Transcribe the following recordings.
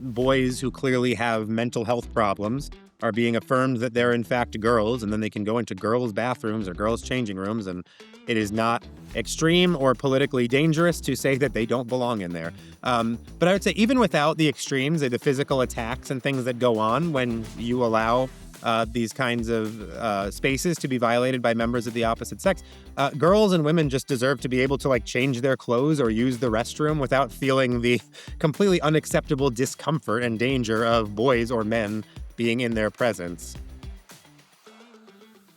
boys who clearly have mental health problems are being affirmed that they're in fact girls, and then they can go into girls' bathrooms or girls' changing rooms, and it is not extreme or politically dangerous to say that they don't belong in there. But I would say even without the extremes, the physical attacks and things that go on when you allow these kinds of spaces to be violated by members of the opposite sex, girls and women just deserve to be able to change their clothes or use the restroom without feeling the completely unacceptable discomfort and danger of boys or men being in their presence.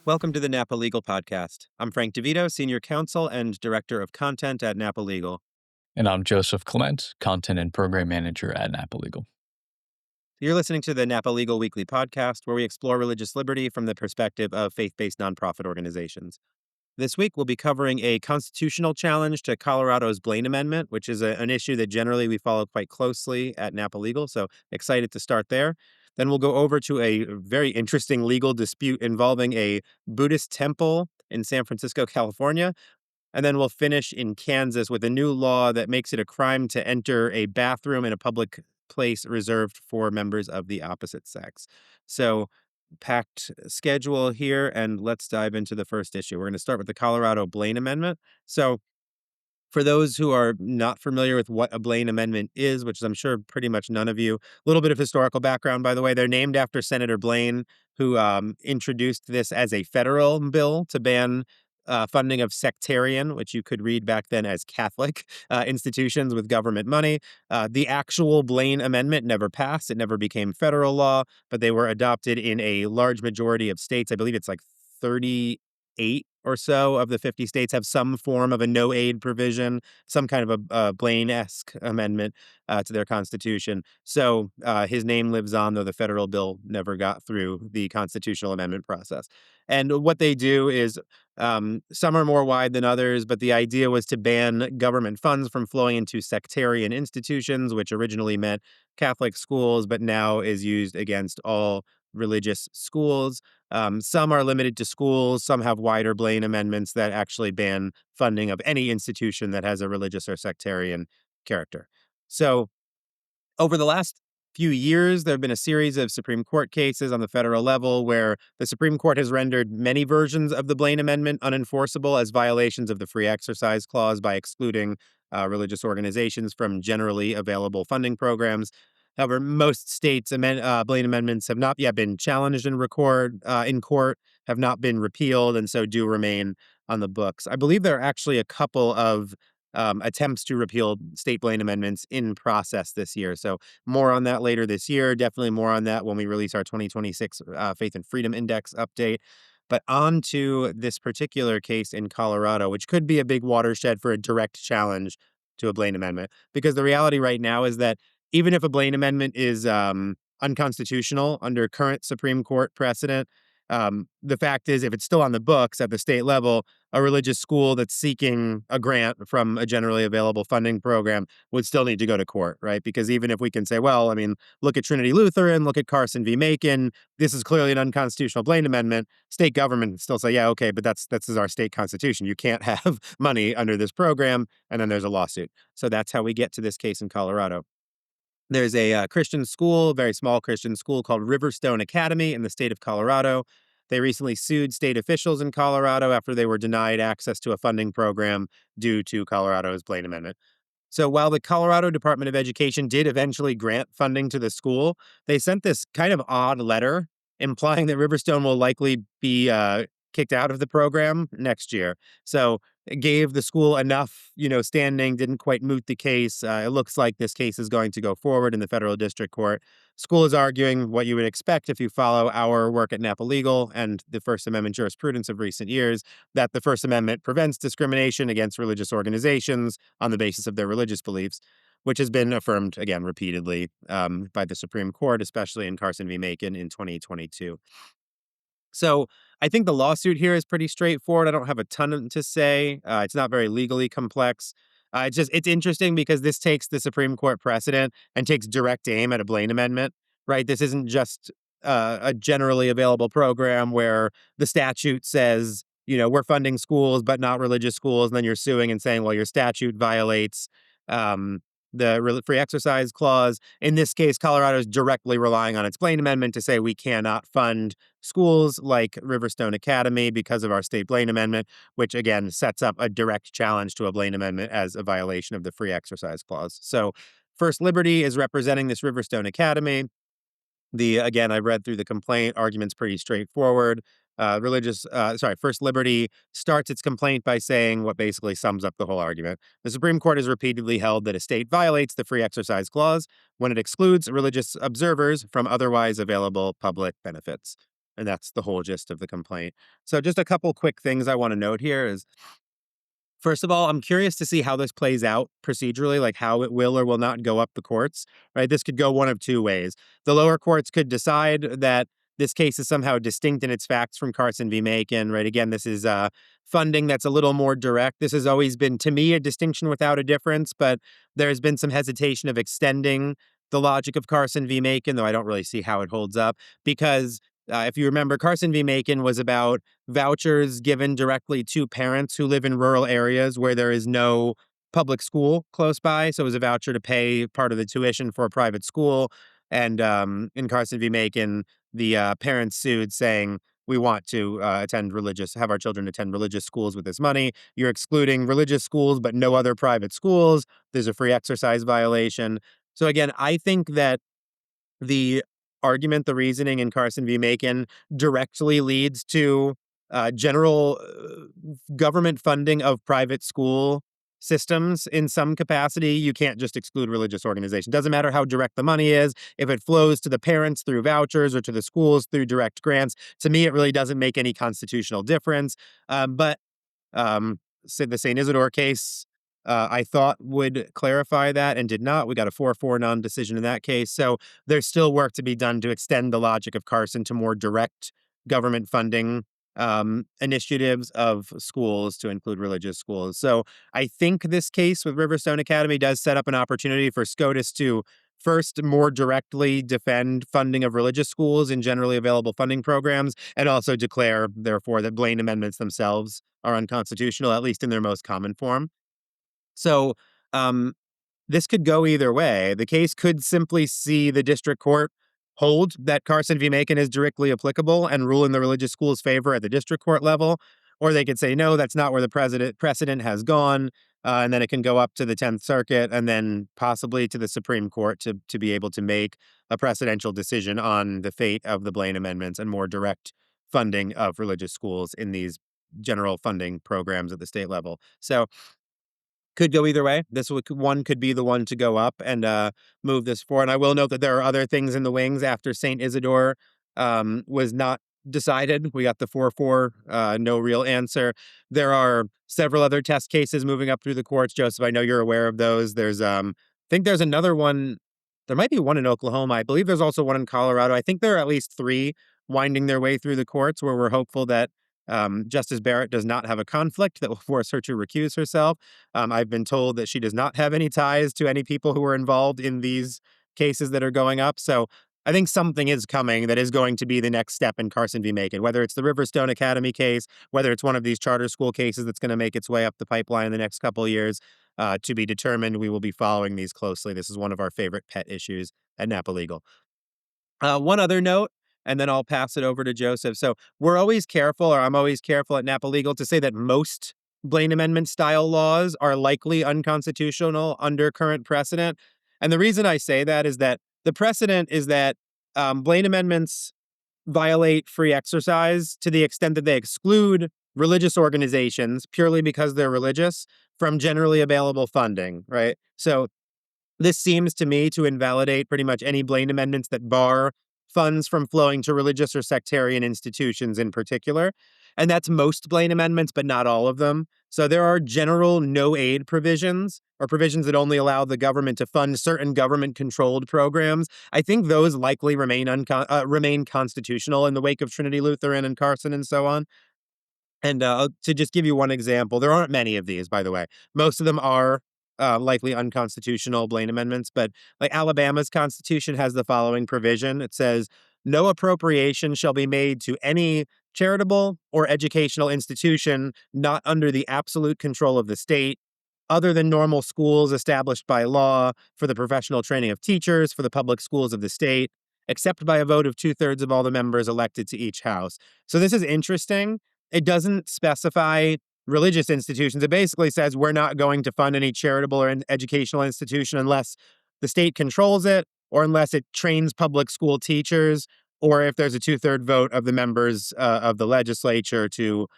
Welcome to the Napa Legal Podcast. I'm Frank DeVito, Senior Counsel and Director of Content at Napa Legal. And I'm Joseph Clement, Content and Program Manager at Napa Legal. You're listening to the Napa Legal Weekly Podcast, where we explore religious liberty from the perspective of faith-based nonprofit organizations. This week, we'll be covering a constitutional challenge to Colorado's Blaine Amendment, which is an issue that generally we follow quite closely at Napa Legal, so excited to start there. Then we'll go over to a very interesting legal dispute involving a Buddhist temple in San Francisco, California. And then we'll finish in Kansas with a new law that makes it a crime to enter a bathroom in a public place reserved for members of the opposite sex. So, packed schedule here, and let's dive into the first issue. We're going to start with the Colorado Blaine Amendment. So, for those who are not familiar with what a Blaine Amendment is, which I'm sure pretty much none of you, a little bit of historical background, by the way. They're named after Senator Blaine, who introduced this as a federal bill to ban funding of sectarian, which you could read back then as Catholic institutions with government money. The actual Blaine Amendment never passed. It never became federal law, but they were adopted in a large majority of states. I believe it's 38 or so of the 50 states have some form of a no-aid provision, some kind of a Blaine-esque amendment to their constitution. So his name lives on, though the federal bill never got through the constitutional amendment process. And what they do is some are more wide than others, but the idea was to ban government funds from flowing into sectarian institutions, which originally meant Catholic schools, but now is used against all religious schools. Some are limited to schools. Some have wider Blaine amendments that actually ban funding of any institution that has a religious or sectarian character. So over the last few years, there have been a series of Supreme Court cases on the federal level where the Supreme Court has rendered many versions of the Blaine Amendment unenforceable as violations of the Free Exercise Clause by excluding religious organizations from generally available funding programs. However, most states' Blaine amendments have not yet been challenged in court, have not been repealed, and so do remain on the books. I believe there are actually a couple of attempts to repeal state Blaine amendments in process this year. So more on that later this year. Definitely more on that when we release our 2026 Faith and Freedom Index update. But on to this particular case in Colorado, which could be a big watershed for a direct challenge to a Blaine amendment. Because the reality right now is that even if a Blaine amendment is unconstitutional under current Supreme Court precedent, the fact is, if it's still on the books at the state level, a religious school that's seeking a grant from a generally available funding program would still need to go to court, right? Because even if we can say, well, I mean, look at Trinity Lutheran, look at Carson v. Macon, this is clearly an unconstitutional Blaine amendment, state government would still say, yeah, okay, but that's our state constitution. You can't have money under this program, and then there's a lawsuit. So that's how we get to this case in Colorado. There's a Christian school, very small Christian school called Riverstone Academy in the state of Colorado. They recently sued state officials in Colorado after they were denied access to a funding program due to Colorado's Blaine Amendment. So while the Colorado Department of Education did eventually grant funding to the school, they sent this kind of odd letter implying that Riverstone will likely be kicked out of the program next year. So it gave the school enough, standing, didn't quite moot the case. It looks like this case is going to go forward in the federal district court. School is arguing what you would expect if you follow our work at Napa Legal and the First Amendment jurisprudence of recent years, that the First Amendment prevents discrimination against religious organizations on the basis of their religious beliefs, which has been affirmed, again, repeatedly by the Supreme Court, especially in Carson v. Macon in 2022. So I think the lawsuit here is pretty straightforward. I don't have a ton to say. It's not very legally complex. It's interesting because this takes the Supreme Court precedent and takes direct aim at a Blaine amendment, right? This isn't just a generally available program where the statute says, we're funding schools, but not religious schools. And then you're suing and saying, well, your statute violates the free exercise clause. In this case, Colorado is directly relying on its Blaine Amendment to say we cannot fund schools like Riverstone Academy because of our state Blaine Amendment, which again sets up a direct challenge to a Blaine Amendment as a violation of the free exercise clause. So First Liberty is representing this Riverstone Academy. Again, I read through the complaint. Argument's pretty straightforward. First Liberty starts its complaint by saying what basically sums up the whole argument. The Supreme Court has repeatedly held that a state violates the free exercise clause when it excludes religious observers from otherwise available public benefits. And that's the whole gist of the complaint. So just a couple quick things I want to note here is, first of all, I'm curious to see how this plays out procedurally, like how it will or will not go up the courts, right? This could go one of two ways. The lower courts could decide that this case is somehow distinct in its facts from Carson v. Macon, right? Again, this is funding that's a little more direct. This has always been, to me, a distinction without a difference, but there's been some hesitation of extending the logic of Carson v. Macon, though I don't really see how it holds up, because if you remember, Carson v. Macon was about vouchers given directly to parents who live in rural areas where there is no public school close by. So it was a voucher to pay part of the tuition for a private school. And in Carson v. Macon, the parents sued saying, we want to have our children attend religious schools with this money. You're excluding religious schools, but no other private schools. There's a free exercise violation. So again, I think that the argument, the reasoning in Carson v. Macon directly leads to general government funding of private school systems in some capacity. You can't just exclude religious organizations. Doesn't matter how direct the money is. If it flows to the parents through vouchers or to the schools through direct grants, to me, it really doesn't make any constitutional difference. But the St. Isidore case, I thought would clarify that and did not. We got a 4-4 non-decision in that case. So there's still work to be done to extend the logic of Carson to more direct government funding initiatives of schools to include religious schools. So I think this case with Riverstone Academy does set up an opportunity for SCOTUS to first more directly defend funding of religious schools in generally available funding programs, and also declare, therefore, that Blaine amendments themselves are unconstitutional, at least in their most common form. So um, this could go either way. The case could simply see the district court hold that Carson v. Macon is directly applicable and rule in the religious school's favor at the district court level, or they could say, no, that's not where the precedent has gone, and then it can go up to the 10th Circuit and then possibly to the Supreme Court to be able to make a precedential decision on the fate of the Blaine amendments and more direct funding of religious schools in these general funding programs at the state level. So could go either way. One could be the one to go up and move this forward. And I will note that there are other things in the wings after St. Isidore was not decided. We got the 4-4, no real answer. There are several other test cases moving up through the courts. Joseph, I know you're aware of those. I think there's another one. There might be one in Oklahoma. I believe there's also one in Colorado. I think there are at least three winding their way through the courts where we're hopeful that Justice Barrett does not have a conflict that will force her to recuse herself. I've been told that she does not have any ties to any people who are involved in these cases that are going up. So I think something is coming that is going to be the next step in Carson v. Macon, whether it's the Riverstone Academy case, whether it's one of these charter school cases that's going to make its way up the pipeline in the next couple of years, to be determined. We will be following these closely. This is one of our favorite pet issues at Napa Legal. One other note, and then I'll pass it over to Joseph. So we're always careful, or I'm always careful at Napa Legal to say that most Blaine Amendment style laws are likely unconstitutional under current precedent. And the reason I say that is that the precedent is that Blaine Amendments violate free exercise to the extent that they exclude religious organizations purely because they're religious from generally available funding, right? So this seems to me to invalidate pretty much any Blaine amendments that bar funds from flowing to religious or sectarian institutions in particular. And that's most Blaine amendments, but not all of them. So there are general no aid provisions, or provisions that only allow the government to fund certain government controlled programs. I think those likely remain constitutional in the wake of Trinity Lutheran and Carson and so on. And to just give you one example, there aren't many of these, by the way. Most of them are likely unconstitutional Blaine amendments, but like Alabama's constitution has the following provision. It says, no appropriation shall be made to any charitable or educational institution not under the absolute control of the state, other than normal schools established by law for the professional training of teachers for the public schools of the state, except by a vote of 2/3 of all the members elected to each house. So this is interesting. It doesn't specify religious institutions. It basically says we're not going to fund any charitable or educational institution unless the state controls it or unless it trains public school teachers or if there's a 2/3 vote of the members of the legislature to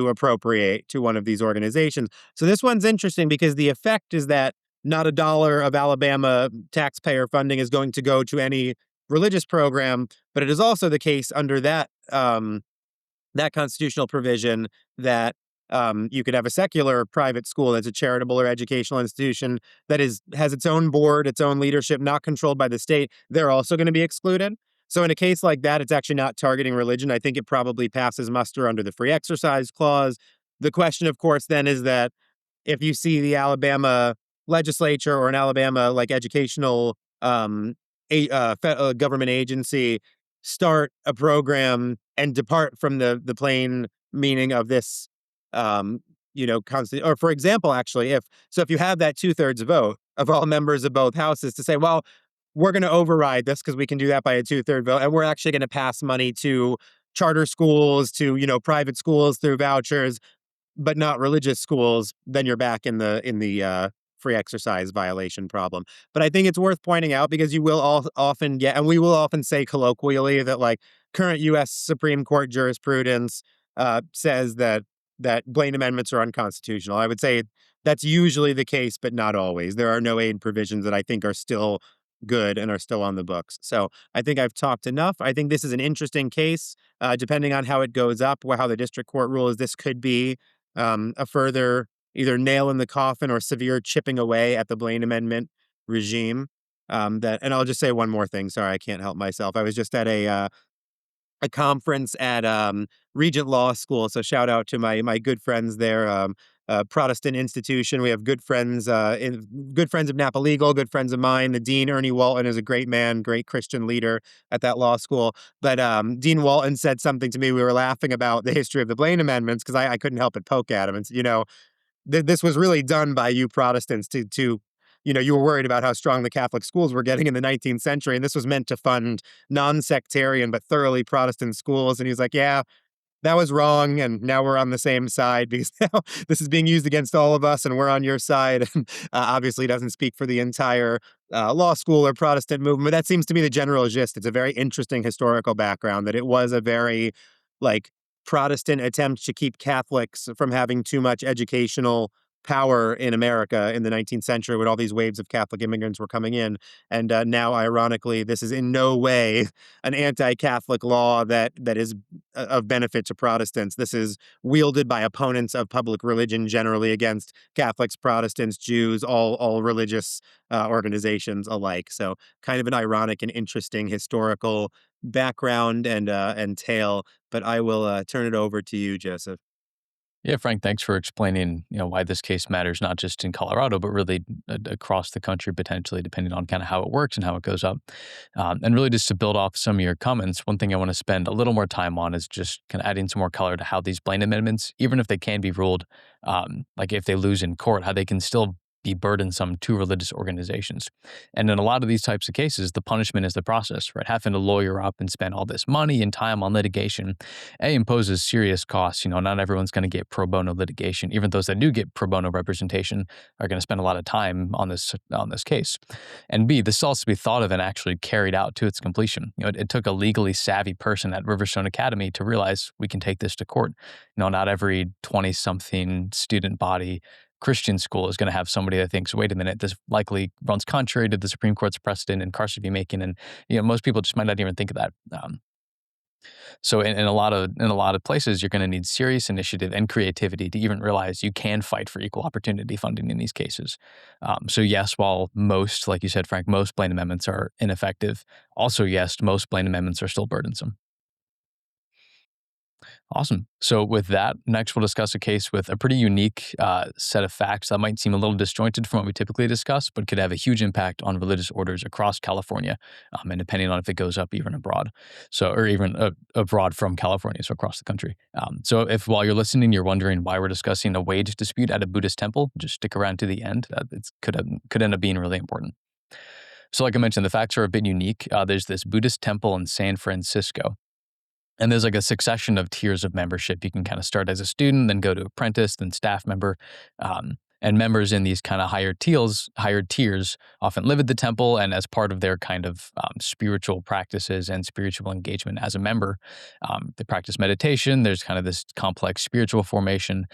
appropriate to one of these organizations. So this one's interesting because the effect is that not a dollar of Alabama taxpayer funding is going to go to any religious program, but it is also the case under that constitutional provision that you could have a secular private school that's a charitable or educational institution that has its own board, its own leadership, not controlled by the state. They're also going to be excluded. So in a case like that, it's actually not targeting religion. I think it probably passes muster under the free exercise clause. The question, of course, then is that if you see the Alabama legislature or an Alabama like educational government agency start a program and depart from the plain meaning of this, or for example, actually, if you have that 2/3 vote of all members of both houses to say, well, we're going to override this because we can do that by a 2/3 vote, and we're actually going to pass money to charter schools, to private schools through vouchers, but not religious schools, then you're back in the free exercise violation problem. But I think it's worth pointing out because you will often get, and we will often say colloquially that like current U.S. Supreme Court jurisprudence says that Blaine amendments are unconstitutional. I would say that's usually the case, but not always. There are no aid provisions that I think are still good and are still on the books. So I think I've talked enough. I think this is an interesting case. Depending on how it goes up, how the district court rules, this could be a further either nail in the coffin or severe chipping away at the Blaine Amendment regime. And I'll just say one more thing. Sorry, I can't help myself. I was just at a conference at Regent Law School. So shout out to my good friends there. Protestant institution. We have good friends good friends of Napa Legal, good friends of mine. The dean, Ernie Walton, is a great man, great Christian leader at that law school. But Dean Walton said something to me. We were laughing about the history of the Blaine amendments because I couldn't help but poke at him and said, this was really done by you Protestants to you were worried about how strong the Catholic schools were getting in the 19th century, and this was meant to fund non-sectarian but thoroughly Protestant schools. And he was like, yeah, that was wrong, and now we're on the same side because now this is being used against all of us, and we're on your side. And obviously, doesn't speak for the entire law school or Protestant movement. But that seems to be the general gist. It's a very interesting historical background that it was a very like Protestant attempt to keep Catholics from having too much educational power in America in the 19th century when all these waves of Catholic immigrants were coming in. And now, ironically, this is in no way an anti-Catholic law that is of benefit to Protestants. This is wielded by opponents of public religion generally against Catholics, Protestants, Jews, all religious organizations alike. So kind of an ironic and interesting historical background and tale. But I will turn it over to you, Joseph. Yeah, Frank, thanks for explaining, why this case matters, not just in Colorado, but really across the country, potentially, depending on kind of how it works and how it goes up. And really just to build off some of your comments, one thing I want to spend a little more time on is just kind of adding some more color to how these Blaine amendments, even if they can be ruled, like if they lose in court, how they can still be burdensome to religious organizations. And in a lot of these types of cases, the punishment is the process, right? Having to lawyer up and spend all this money and time on litigation, imposes serious costs. Not everyone's going to get pro bono litigation. Even those that do get pro bono representation are going to spend a lot of time on this case. And B, this also be thought of and actually carried out to its completion. It took a legally savvy person at Riverstone Academy to realize we can take this to court. Not every 20-something student body Christian school is going to have somebody that thinks, wait a minute, this likely runs contrary to the Supreme Court's precedent and Carson v. Macon, and most people just might not even think of that. So in a lot of places, you're going to need serious initiative and creativity to even realize you can fight for equal opportunity funding in these cases. So yes, while most, like you said, Frank, most Blaine amendments are ineffective, also yes, most Blaine amendments are still burdensome. Awesome. So with that, next we'll discuss a case with a pretty unique set of facts that might seem a little disjointed from what we typically discuss, but could have a huge impact on religious orders across California, and depending on if it goes up even abroad, or even abroad from California, so across the country. So if while you're listening, you're wondering why we're discussing a wage dispute at a Buddhist temple, just stick around to the end. It could end up being really important. So like I mentioned, the facts are a bit unique. There's this Buddhist temple in San Francisco. And there's like a succession of tiers of membership. You can kind of start as a student, then go to apprentice, then staff member. And members in these kind of higher tiers often live at the temple, and as part of their kind of spiritual practices and spiritual engagement as a member, they practice meditation. There's kind of this complex spiritual formation.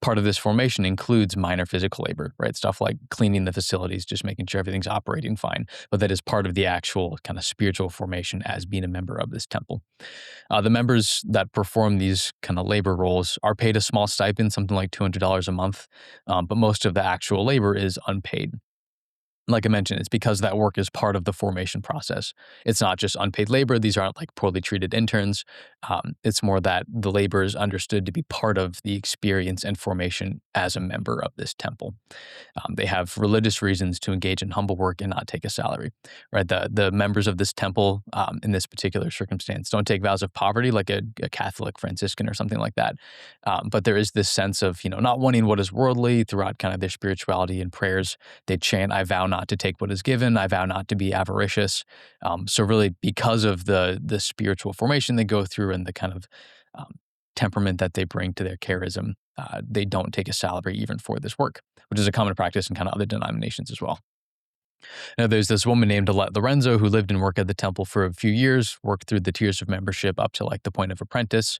Part of this formation includes minor physical labor, right? Stuff like cleaning the facilities, just making sure everything's operating fine. But that is part of the actual kind of spiritual formation as being a member of this temple. The members that perform these kind of labor roles are paid a small stipend, something like $200 a month, but most of the actual labor is unpaid. Like I mentioned, it's because that work is part of the formation process. It's not just unpaid labor. These aren't like poorly treated interns. It's more that the labor is understood to be part of the experience and formation as a member of this temple. They have religious reasons to engage in humble work and not take a salary, right? The members of this temple, in this particular circumstance, don't take vows of poverty like a Catholic Franciscan or something like that. But there is this sense of, not wanting what is worldly throughout kind of their spirituality and prayers. They chant, "I vow not to take what is given. I vow not to be avaricious." So really, because of the spiritual formation they go through and the kind of temperament that they bring to their charism, they don't take a salary even for this work, which is a common practice in kind of other denominations as well. Now, there's this woman named Lorenzo who lived and worked at the temple for a few years, worked through the tiers of membership up to like the point of apprentice,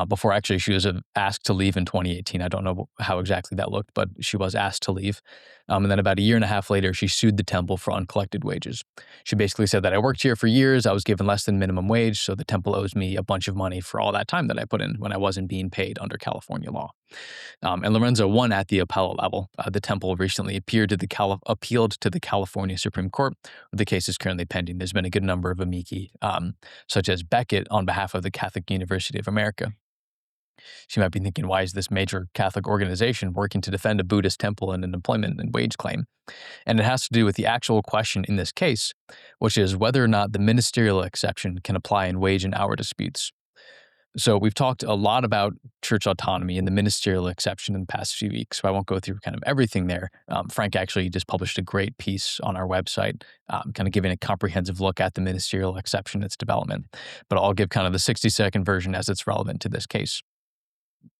before actually she was asked to leave in 2018. I don't know how exactly that looked, but she was asked to leave. And then about a year and a half later, she sued the temple for uncollected wages. She basically said that I worked here for years, I was given less than minimum wage, so the temple owes me a bunch of money for all that time that I put in when I wasn't being paid under California law. And Lorenzo won at the appellate level. The temple recently appealed to the California Supreme Court. The case is currently pending. There's been a good number of amici, such as Beckett on behalf of the Catholic University of America. She might be thinking, why is this major Catholic organization working to defend a Buddhist temple in an employment and wage claim? And it has to do with the actual question in this case, which is whether or not the ministerial exception can apply in wage and hour disputes. So we've talked a lot about church autonomy and the ministerial exception in the past few weeks, so I won't go through kind of everything there. Frank actually just published a great piece on our website, kind of giving a comprehensive look at the ministerial exception, its development. But I'll give kind of the 60-second version as it's relevant to this case.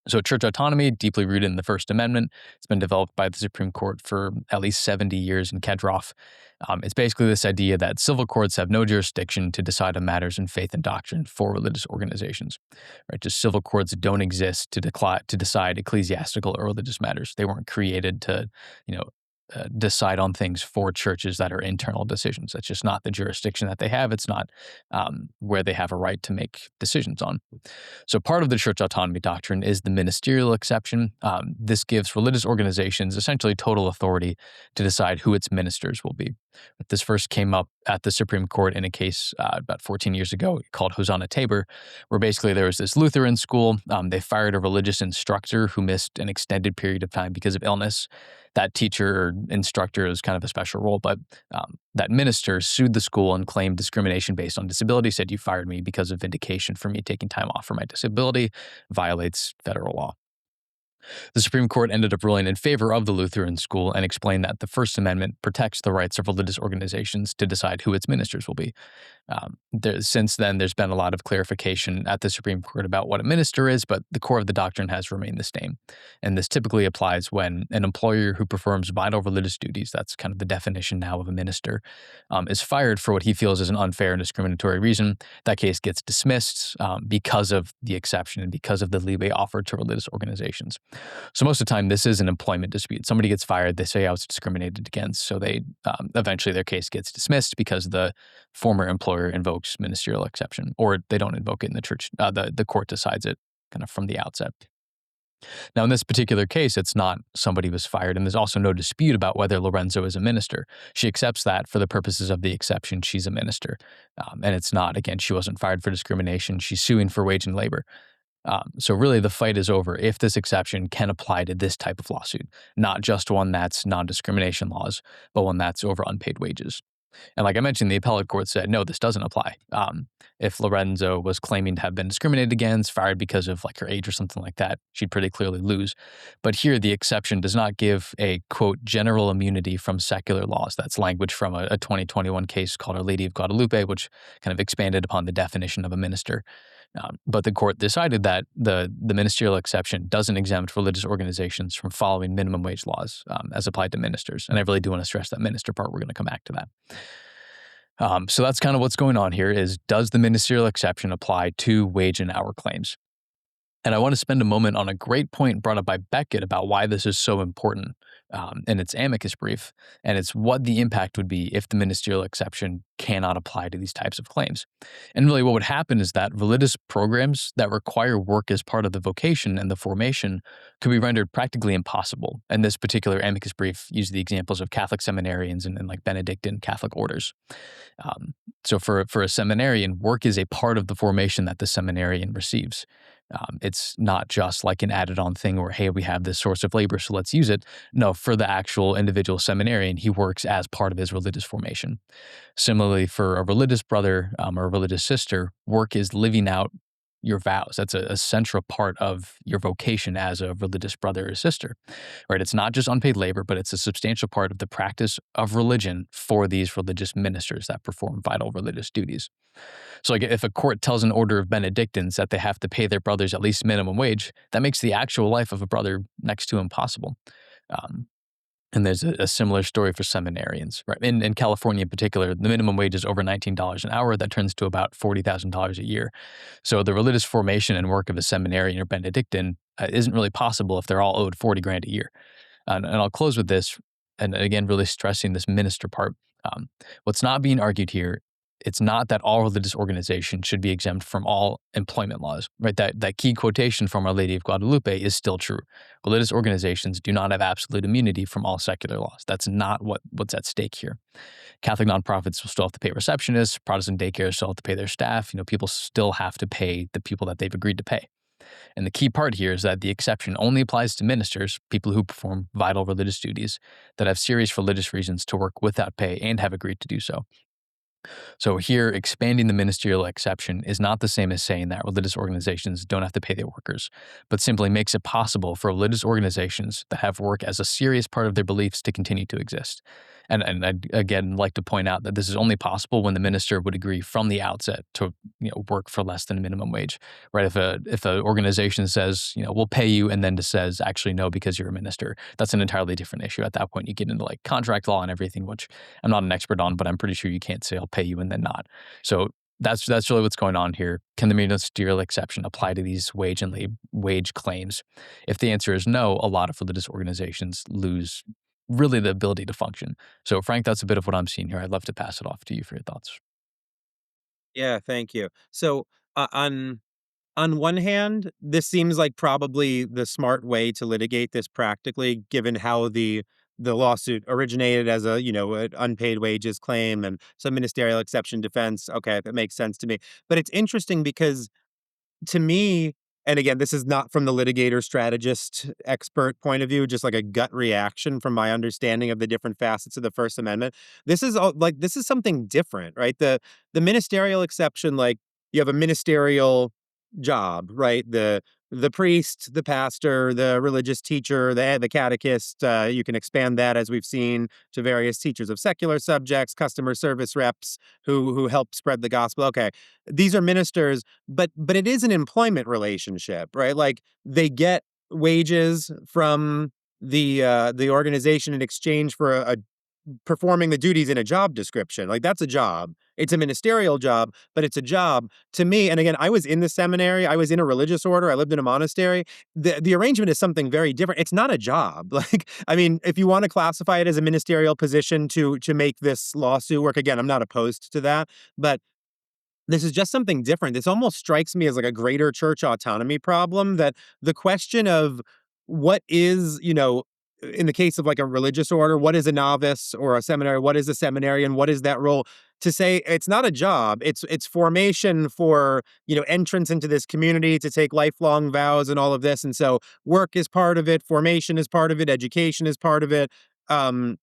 So church autonomy, deeply rooted in the First Amendment, it's been developed by the Supreme Court for at least 70 years in Kedroff. It's basically this idea that civil courts have no jurisdiction to decide on matters in faith and doctrine for religious organizations. Right? Just civil courts don't exist to decide ecclesiastical or religious matters. They weren't created to, decide on things for churches that are internal decisions. That's just not the jurisdiction that they have. It's not where they have a right to make decisions on. So part of the church autonomy doctrine is the ministerial exception. This gives religious organizations essentially total authority to decide who its ministers will be. This first came up at the Supreme Court in a case about 14 years ago called Hosanna Tabor, where basically there was this Lutheran school. They fired a religious instructor who missed an extended period of time because of illness. That teacher or instructor is kind of a special role, but that minister sued the school and claimed discrimination based on disability, said you fired me because of vindication for me taking time off for my disability, violates federal law. The Supreme Court ended up ruling in favor of the Lutheran school and explained that the First Amendment protects the rights of religious organizations to decide who its ministers will be. Since then, there's been a lot of clarification at the Supreme Court about what a minister is, but the core of the doctrine has remained the same. And this typically applies when an employer who performs vital religious duties, that's kind of the definition now of a minister, is fired for what he feels is an unfair and discriminatory reason. That case gets dismissed because of the exception and because of the leeway offered to religious organizations. So most of the time, this is an employment dispute. Somebody gets fired, they say I was discriminated against, so they eventually their case gets dismissed because the former employer invokes ministerial exception, or they don't invoke it in the church. The court decides it kind of from the outset. Now, in this particular case, it's not somebody was fired, and there's also no dispute about whether Lorenzo is a minister. She accepts that for the purposes of the exception, she's a minister. And it's not, again, she wasn't fired for discrimination. She's suing for wage and labor. So really, the fight is over if this exception can apply to this type of lawsuit, not just one that's non-discrimination laws, but one that's over unpaid wages. And like I mentioned, the appellate court said, no, this doesn't apply. If Lorenzo was claiming to have been discriminated against, fired because of like her age or something like that, she'd pretty clearly lose. But here, the exception does not give a, quote, general immunity from secular laws. That's language from a 2021 case called Our Lady of Guadalupe, which kind of expanded upon the definition of a minister. But the court decided that the ministerial exception doesn't exempt religious organizations from following minimum wage laws as applied to ministers. And I really do want to stress that minister part. We're going to come back to that. So that's kind of what's going on here is, does the ministerial exception apply to wage and hour claims? And I want to spend a moment on a great point brought up by Beckett about why this is so important in its amicus brief, and it's what the impact would be if the ministerial exception cannot apply to these types of claims. And really what would happen is that religious programs that require work as part of the vocation and the formation could be rendered practically impossible. And this particular amicus brief used the examples of Catholic seminarians and like Benedictine Catholic orders. So for a seminarian, work is a part of the formation that the seminarian receives. It's not just like an added on thing where, hey, we have this source of labor, so let's use it. No, for the actual individual seminarian, he works as part of his religious formation. Similarly, for a religious brother or a religious sister, work is living out your vows. That's a central part of your vocation as a religious brother or sister, right? It's not just unpaid labor, but it's a substantial part of the practice of religion for these religious ministers that perform vital religious duties. So like if a court tells an order of Benedictines that they have to pay their brothers at least minimum wage, that makes the actual life of a brother next to impossible. Um, and there's a similar story for seminarians, right? In California in particular, the minimum wage is over $19 an hour. That turns to about $40,000 a year. So the religious formation and work of a seminarian or Benedictine isn't really possible if they're all owed 40 grand a year. And I'll close with this, and again, really stressing this minister part. What's not being argued here, it's not that all religious organizations should be exempt from all employment laws, right? That key quotation from Our Lady of Guadalupe is still true. Religious organizations do not have absolute immunity from all secular laws. That's not what's at stake here. Catholic nonprofits will still have to pay receptionists. Protestant daycares still have to pay their staff. People still have to pay the people that they've agreed to pay. And the key part here is that the exception only applies to ministers, people who perform vital religious duties, that have serious religious reasons to work without pay and have agreed to do so. So here, expanding the ministerial exception is not the same as saying that religious organizations don't have to pay their workers, but simply makes it possible for religious organizations that have work as a serious part of their beliefs to continue to exist. And I'd again like to point out that this is only possible when the minister would agree from the outset to work for less than minimum wage, right? If a organization says we'll pay you and then just says actually no because you're a minister, that's an entirely different issue. At that point, you get into like contract law and everything, which I'm not an expert on, but I'm pretty sure you can't say I'll pay you and then not. So that's really what's going on here. Can the ministerial exception apply to these wage claims? If the answer is no, a lot of religious organizations lose really the ability to function. So Frank, that's a bit of what I'm seeing here. I'd love to pass it off to you for your thoughts. Yeah, thank you. So, on one hand, this seems like probably the smart way to litigate this practically, given how the lawsuit originated as a, an unpaid wages claim and some ministerial exception defense. Okay, that makes sense to me. But it's interesting because to me, and again, this is not from the litigator strategist expert point of view, just like a gut reaction from my understanding of the different facets of the First Amendment. This is something different, right? The ministerial exception, like you have a ministerial job, right? The priest, the pastor, the religious teacher, the catechist. You can expand that, as we've seen, to various teachers of secular subjects, customer service reps who help spread the gospel. Okay, these are ministers, but it is an employment relationship, right? Like they get wages from the organization in exchange for a performing the duties in a job description. Like that's a job. It's a ministerial job, but it's a job to me. And again, I was in the seminary. I was in a religious order. I lived in a monastery. The arrangement is something very different. It's not a job. Like, I mean, if you want to classify it as a ministerial position to make this lawsuit work, again, I'm not opposed to that, but this is just something different. This almost strikes me as like a greater church autonomy problem, that the question of what is, in the case of like a religious order, what is a novice or a seminary? What is a seminarian? What is that role? To say it's not a job, it's formation for, entrance into this community to take lifelong vows and all of this. And so work is part of it, formation is part of it, education is part of it. Um,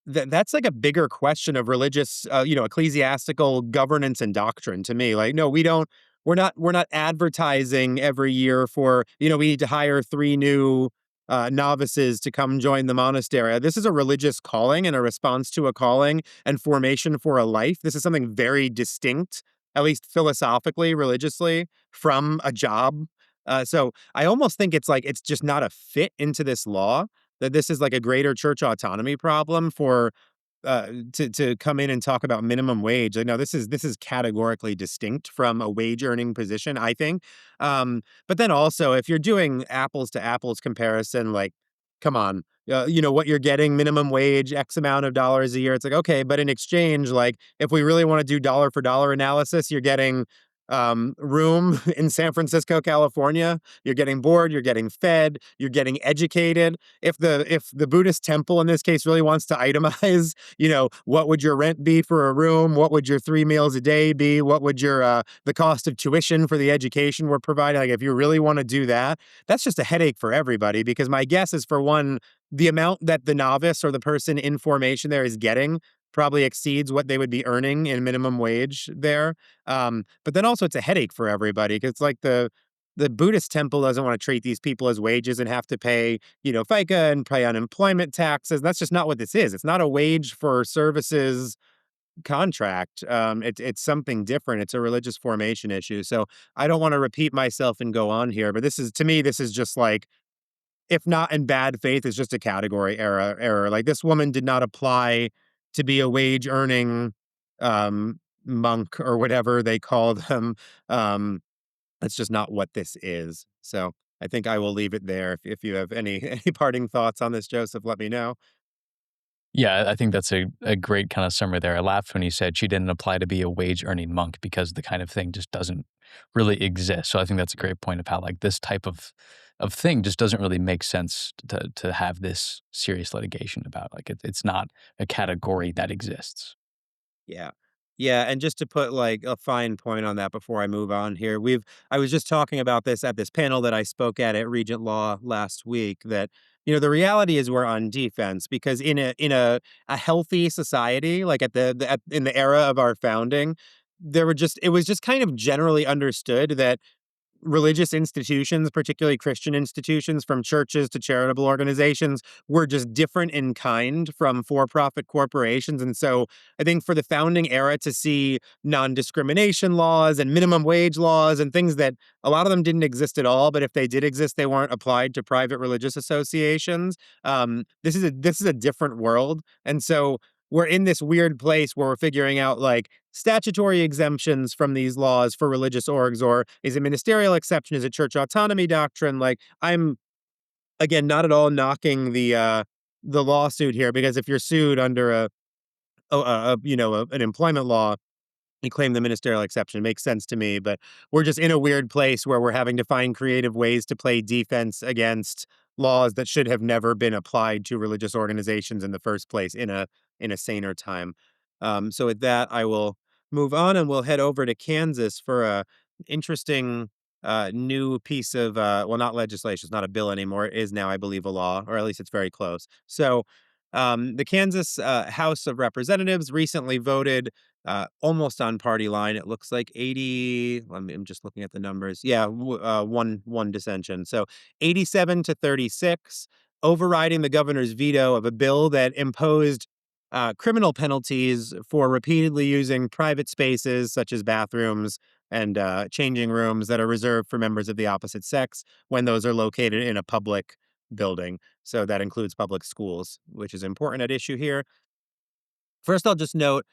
that's like a bigger question of religious, ecclesiastical governance and doctrine to me. Like, no, we don't. We're not advertising every year for, we need to hire three new novices to come join the monastery. This is a religious calling and a response to a calling and formation for a life. This is something very distinct, at least philosophically, religiously, from a job. So I almost think it's just not a fit into this law, that this is like a greater church autonomy problem for to come in and talk about minimum wage. Like, no, this is categorically distinct from a wage earning position, I think. But then also, if you're doing apples to apples comparison, like, come on, what you're getting minimum wage, X amount of dollars a year. It's like, okay, but in exchange, like, if we really want to do dollar for dollar analysis, you're getting room in San Francisco, California. You're getting board, you're getting fed, you're getting educated. If the Buddhist temple in this case really wants to itemize, what would your rent be for a room? What would your 3 meals a day be? What would your the cost of tuition for the education we're providing? Like, if you really want to do that, that's just a headache for everybody, because my guess is, for one, the amount that the novice or the person in formation there is getting probably exceeds what they would be earning in minimum wage there. But then also it's a headache for everybody, because it's like the Buddhist temple doesn't want to treat these people as wages and have to pay, FICA and pay unemployment taxes. That's just not what this is. It's not a wage for services contract. It's something different. It's a religious formation issue. So I don't want to repeat myself and go on here, but this is, to me, this is just like, if not in bad faith, it's just a category error. Like, this woman did not apply to be a wage earning monk or whatever they call them. Um, that's just not what this is. So I think I will leave it there. If you have any any parting thoughts on this, Joseph, let me know. Yeah, I think that's a great kind of summary there. I laughed when you said she didn't apply to be a wage earning monk because the kind of thing just doesn't really exist. So I think that's a great point of how like this type of thing just doesn't really make sense to have this serious litigation about. Like it's not a category that exists. Yeah. Yeah, and just to put like a fine point on that before I move on here, I was just talking about this at this panel that I spoke at Regent Law last week, that the reality is we're on defense, because in a healthy society, like in the era of our founding, it was just kind of generally understood that religious institutions, particularly Christian institutions, from churches to charitable organizations, were just different in kind from for profit corporations. And so I think for the founding era to see non discrimination laws and minimum wage laws and things that a lot of them didn't exist at all, but if they did exist, they weren't applied to private religious associations. This is a different world. And so we're in this weird place where we're figuring out, like, statutory exemptions from these laws for religious orgs, or is it ministerial exception? Is it church autonomy doctrine? Like, I'm, again, not at all knocking the lawsuit here, because if you're sued under an employment law, you claim the ministerial exception. It makes sense to me, but we're just in a weird place where we're having to find creative ways to play defense against laws that should have never been applied to religious organizations in the first place in a saner time. So with that, I will move on and we'll head over to Kansas for a interesting new piece of well, not legislation. It's not a bill anymore. It is now, I believe, a law, or at least it's very close. So the Kansas House of Representatives recently voted almost on party line. It looks like 80. I'm just looking at the numbers. Yeah, one dissension. So 87 to 36, overriding the governor's veto of a bill that imposed criminal penalties for repeatedly using private spaces such as bathrooms and changing rooms that are reserved for members of the opposite sex when those are located in a public building. So that includes public schools, which is important at issue here. First, I'll just note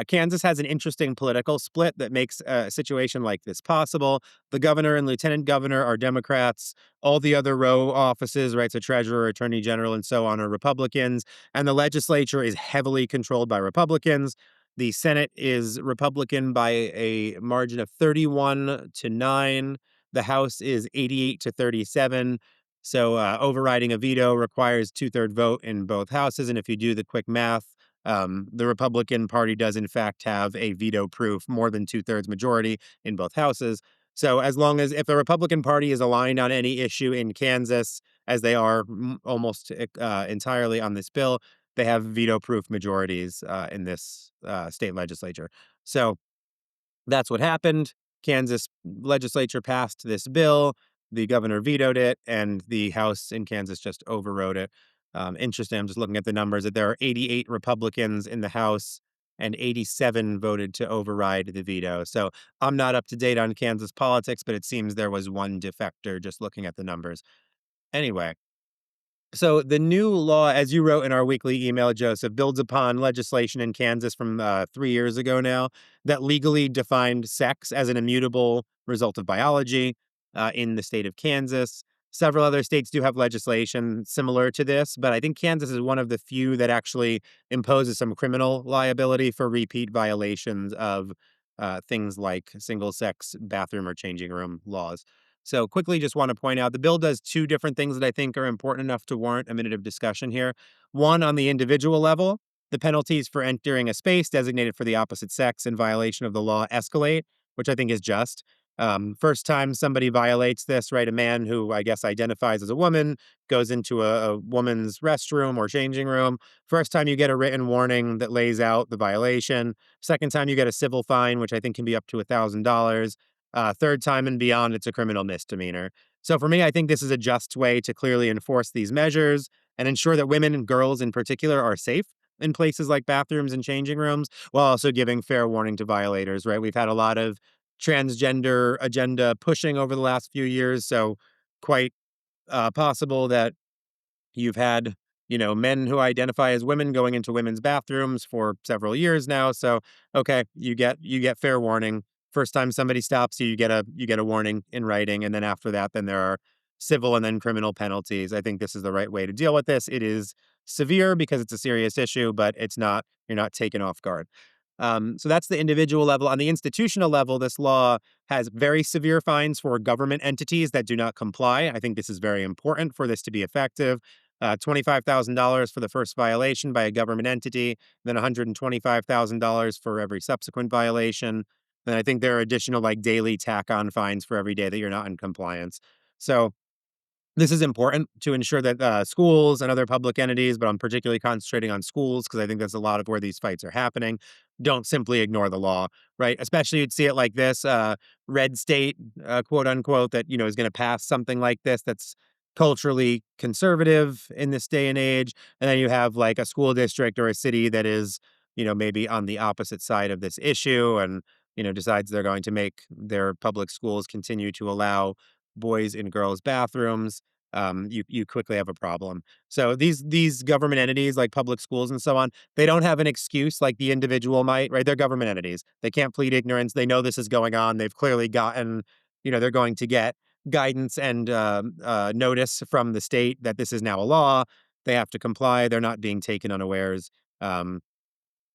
Kansas has an interesting political split that makes a situation like this possible. The governor and lieutenant governor are Democrats. All the other row offices, right, so treasurer, attorney general, and so on, are Republicans. And the legislature is heavily controlled by Republicans. The Senate is Republican by a margin of 31 to 9. The House is 88 to 37. So overriding a veto requires two-third vote in both houses. And if you do the quick math, the Republican Party does in fact have a veto-proof more than two-thirds majority in both houses. So as long as if the Republican Party is aligned on any issue in Kansas, as they are almost entirely on this bill, they have veto-proof majorities in this state legislature. So that's what happened. Kansas legislature passed this bill. The governor vetoed it, and the House in Kansas just overrode it. Interesting. I'm just looking at the numbers that there are 88 Republicans in the House and 87 voted to override the veto. So I'm not up to date on Kansas politics, but it seems there was one defector just looking at the numbers. Anyway, so the new law, as you wrote in our weekly email, Joseph, builds upon legislation in Kansas from 3 years ago now that legally defined sex as an immutable result of biology in the state of Kansas. Several other states do have legislation similar to this, but I think Kansas is one of the few that actually imposes some criminal liability for repeat violations of things like single sex bathroom or changing room laws. So quickly, just want to point out the bill does two different things that I think are important enough to warrant a minute of discussion here. One, on the individual level, the penalties for entering a space designated for the opposite sex in violation of the law escalate, which I think is just. First time somebody violates this, right? A man who I guess identifies as a woman goes into a woman's restroom or changing room. First time you get a written warning that lays out the violation. Second time you get a civil fine, which I think can be up to $1,000. Third time and beyond, it's a criminal misdemeanor. So for me, I think this is a just way to clearly enforce these measures and ensure that women and girls in particular are safe in places like bathrooms and changing rooms, while also giving fair warning to violators, right? We've had a lot of transgender agenda pushing over the last few years. So quite possible that you've had, men who identify as women going into women's bathrooms for several years now. So, okay, you get fair warning. First time somebody stops you, you get a warning in writing, and then after that, then there are civil and then criminal penalties. I think this is the right way to deal with this. It is severe because it's a serious issue, but it's not you're not taken off guard. So that's the individual level. On the institutional level, this law has very severe fines for government entities that do not comply. I think this is very important for this to be effective. $25,000 for the first violation by a government entity, then $125,000 for every subsequent violation. Then I think there are additional like daily tack on fines for every day that you're not in compliance. So this is important to ensure that schools and other public entities, but I'm particularly concentrating on schools because I think that's a lot of where these fights are happening, don't simply ignore the law, right? Especially you'd see it like this red state, quote unquote, that, is going to pass something like this that's culturally conservative in this day and age. And then you have like a school district or a city that is, maybe on the opposite side of this issue and, decides they're going to make their public schools continue to allow boys in girls' bathrooms. You quickly have a problem. So these government entities like public schools and so on, they don't have an excuse like the individual might, right? They're government entities. They can't plead ignorance. They know this is going on. They've clearly gotten, they're going to get guidance and notice from the state that this is now a law. They have to comply. They're not being taken unawares. Um,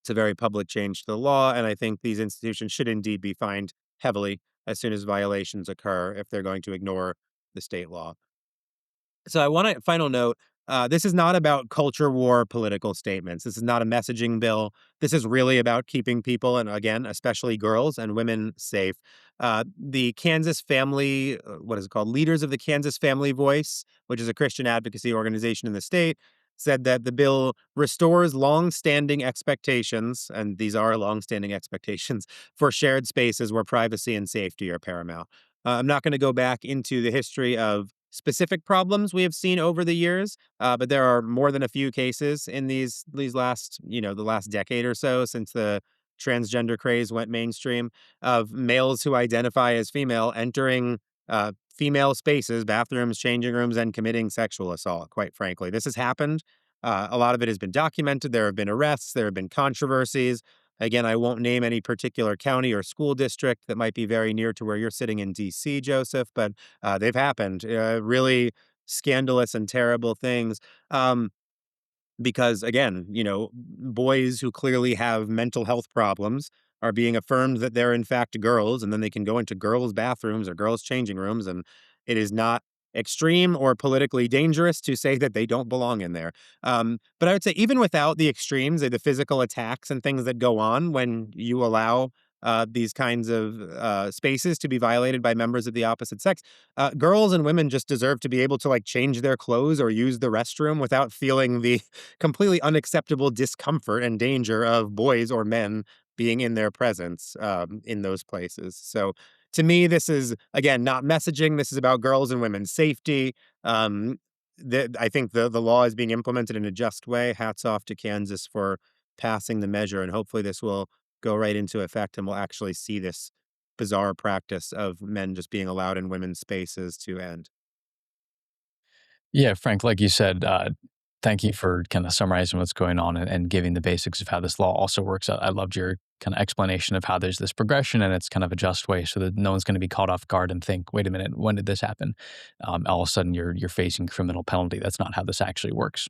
it's a very public change to the law, and I think these institutions should indeed be fined heavily as soon as violations occur if they're going to ignore the state law. So I want to final note. This is not about culture war political statements. This is not a messaging bill. This is really about keeping people, and again, especially girls and women, safe. The Kansas Family, what is it called? Leaders of the Kansas Family Voice, which is a Christian advocacy organization in the state, said that the bill restores long-standing expectations, and these are long-standing expectations for shared spaces where privacy and safety are paramount. I'm not going to go back into the history of specific problems we have seen over the years, but there are more than a few cases in these last, the last decade or so since the transgender craze went mainstream of males who identify as female entering female spaces, bathrooms, changing rooms, and committing sexual assault. Quite frankly, this has happened. A lot of it has been documented. There have been arrests. There have been controversies. Again, I won't name any particular county or school district that might be very near to where you're sitting in DC, Joseph, but they've happened. Really scandalous and terrible things. Because again, boys who clearly have mental health problems are being affirmed that they're in fact girls, and then they can go into girls' bathrooms or girls' changing rooms, and it is not extreme or politically dangerous to say that they don't belong in there. But I would say, even without the extremes, the physical attacks and things that go on when you allow these kinds of spaces to be violated by members of the opposite sex, girls and women just deserve to be able to like change their clothes or use the restroom without feeling the completely unacceptable discomfort and danger of boys or men being in their presence in those places. So to me, this is again not messaging. This is about girls and women's safety. Um, I think the law is being implemented in a just way. Hats off to Kansas for passing the measure, and hopefully this will go right into effect, and we'll actually see this bizarre practice of men just being allowed in women's spaces to end. Yeah, Frank, like you said, thank you for kind of summarizing what's going on and giving the basics of how this law also works. I loved your kind of explanation of how there's this progression and it's kind of a just way so that no one's going to be caught off guard and think, wait a minute, when did this happen? All of a sudden you're facing criminal penalty. That's not how this actually works.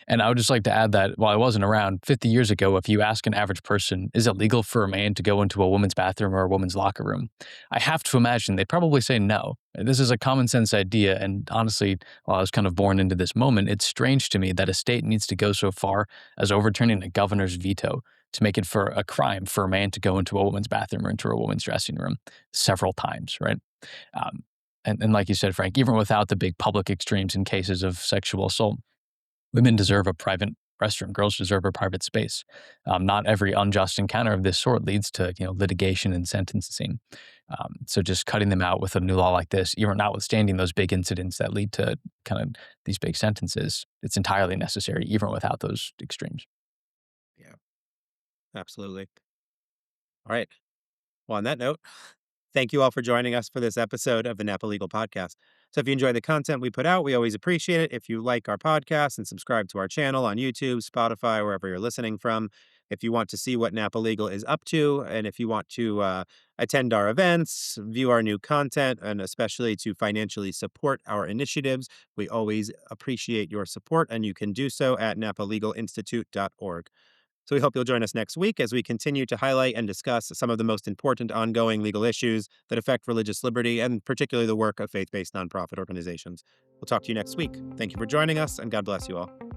And I would just like to add that while I wasn't around 50 years ago, if you ask an average person, is it legal for a man to go into a woman's bathroom or a woman's locker room? I have to imagine they'd probably say no. This is a common sense idea. And honestly, while I was kind of born into this moment, it's strange to me that a state needs to go so far as overturning a governor's veto to make it for a crime for a man to go into a woman's bathroom or into a woman's dressing room several times, right? Um, and like you said, Frank, even without the big public extremes in cases of sexual assault, women deserve a private restroom. Girls deserve a private space. Not every unjust encounter of this sort leads to litigation and sentencing. So just cutting them out with a new law like this, even notwithstanding those big incidents that lead to kind of these big sentences, it's entirely necessary, even without those extremes. Yeah, absolutely. All right. Well, on that note, thank you all for joining us for this episode of the Napa Legal Podcast. So if you enjoy the content we put out, we always appreciate it if you like our podcast and subscribe to our channel on YouTube, Spotify, wherever you're listening from. If you want to see what Napa Legal is up to, and if you want to attend our events, view our new content, and especially to financially support our initiatives, we always appreciate your support, and you can do so at napalegalinstitute.org. So we hope you'll join us next week as we continue to highlight and discuss some of the most important ongoing legal issues that affect religious liberty and particularly the work of faith based nonprofit organizations. We'll talk to you next week. Thank you for joining us, and God bless you all.